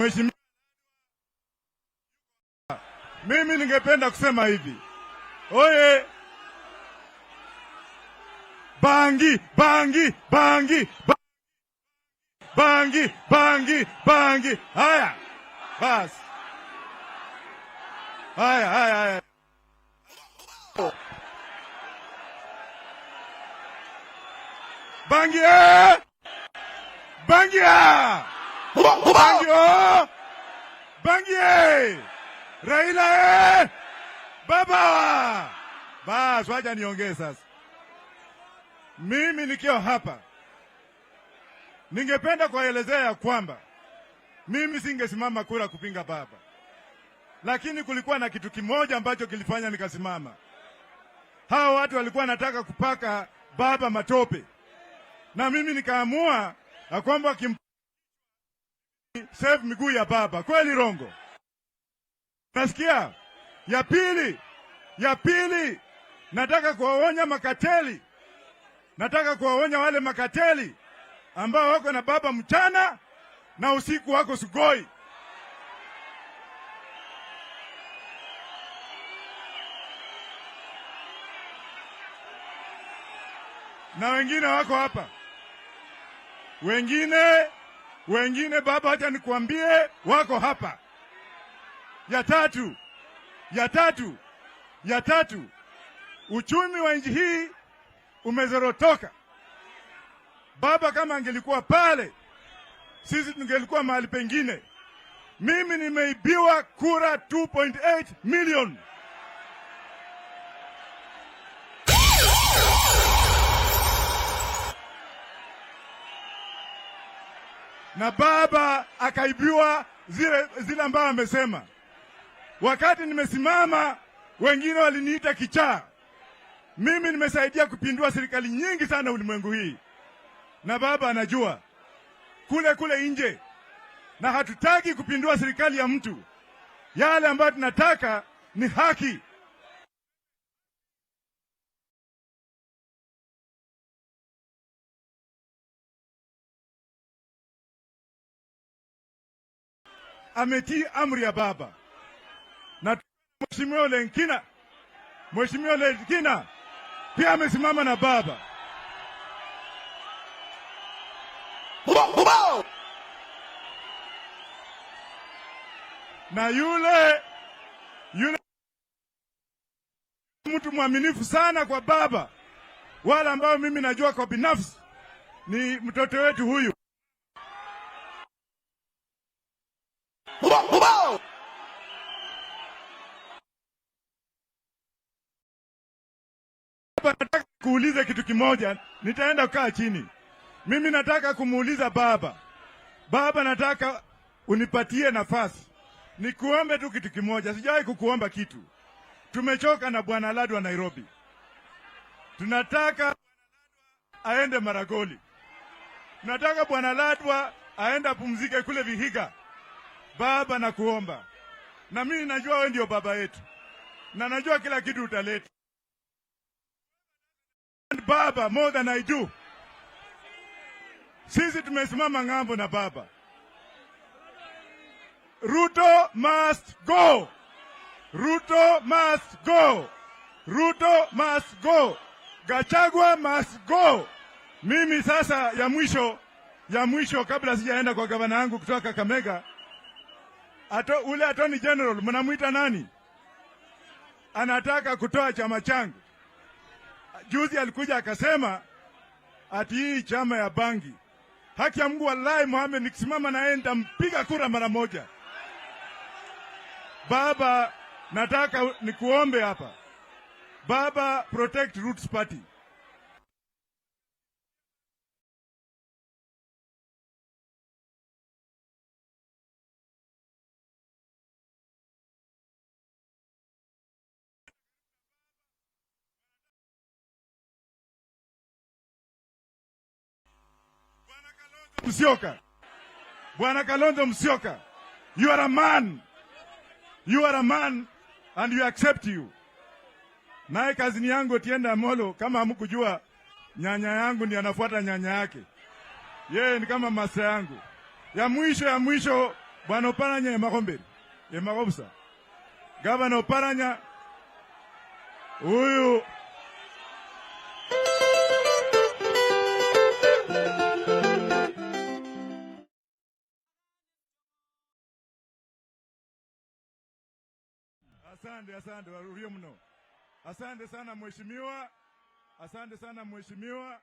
Mheshimiwa, mimi ningependa kusema hivi. Oye, bangi, bangi, bangi, bangi, bangi, bangi. Haya, basi. Haya. Bangi, bangi, bangi, bangi, Raila, baba. Basi wacha niongee sasa. Mimi nikiwa hapa ningependa kuelezea ya kwamba mimi singesimama kura kupinga baba, lakini kulikuwa na kitu kimoja ambacho kilifanya nikasimama. Hao watu walikuwa nataka kupaka baba matope, na mimi nikaamua ya kwamba save miguu ya baba. Kweli rongo? Nasikia. Ya pili, nataka kuwaonya makateli. Nataka kuwaonya wale makateli ambao wako na baba mchana na usiku wako sugoi. Na wengine wako hapa. Wengine baba, acha nikuambie, wako hapa. Ya tatu, uchumi wa nchi hii umezorotoka. Baba kama angelikuwa pale, sisi tungelikuwa mahali pengine. Mimi nimeibiwa kura 2.8 million. Na baba akaibiwa zile ambao amesema. Wakati nimesimama, wengine waliniita kichaa. Mimi nimesaidia kupindua serikali nyingi sana ulimwengu hii. Na baba anajua kule nje. Na hatutaki kupindua serikali ya mtu. Yale ambayo tunataka ni haki. Ametii amri ya baba. Na Mheshimiwa Lenkina pia amesimama na baba. Na yule mtu mwaminifu sana kwa baba, wala ambao mimi najua kwa binafsi, ni mtoto wetu huyu. Nataka kuuliza kitu kimoja, nitaenda kukaa chini. Mimi nataka kumuuliza baba. Baba, nataka unipatie nafasi. Nikuombe tu kitu kimoja, sijawahi kukuomba kitu. Tumechoka na Bwana Ladu wa Nairobi. Tunataka aende Maragoli. Tunataka Bwana Ladu aende apumzike kule Vihiga. Baba, nakuomba. Na mimi najua wewe ndio baba yetu. Na najua kila kitu utaleta. Baba more than I do. Sisi tumesimama ngambo na baba. Ruto must go. Ruto must go. Ruto must go. Gachagua must go. Mimi sasa ya mwisho kabla sijaenda kwa gavana yangu kutoka Kakamega, ule Attorney General mnamuita nani? Anataka kutoa chama changu. Juzi alikuja akasema ati hii chama ya bangi. Haki ya Mungu, wallahi Mohamed, nikisimama na yeye nitampiga kura mara moja. Baba, nataka nikuombe hapa. Baba, protect Roots Party. Bwana Kalonzo Musyoka, you are a man. You are a man and you accept you. Naye kazini yangu Tienda Molo, kama hamkujua, nyanya yangu ndiye anafuata nyanya yake. Yeye ni kama masa yangu. Ya mwisho Bwana Oparanya yemakomberi. Yemakobsa. Gavana Oparanya. Huyu. Asante warurio mno. Asante sana mheshimiwa. Asante sana mheshimiwa.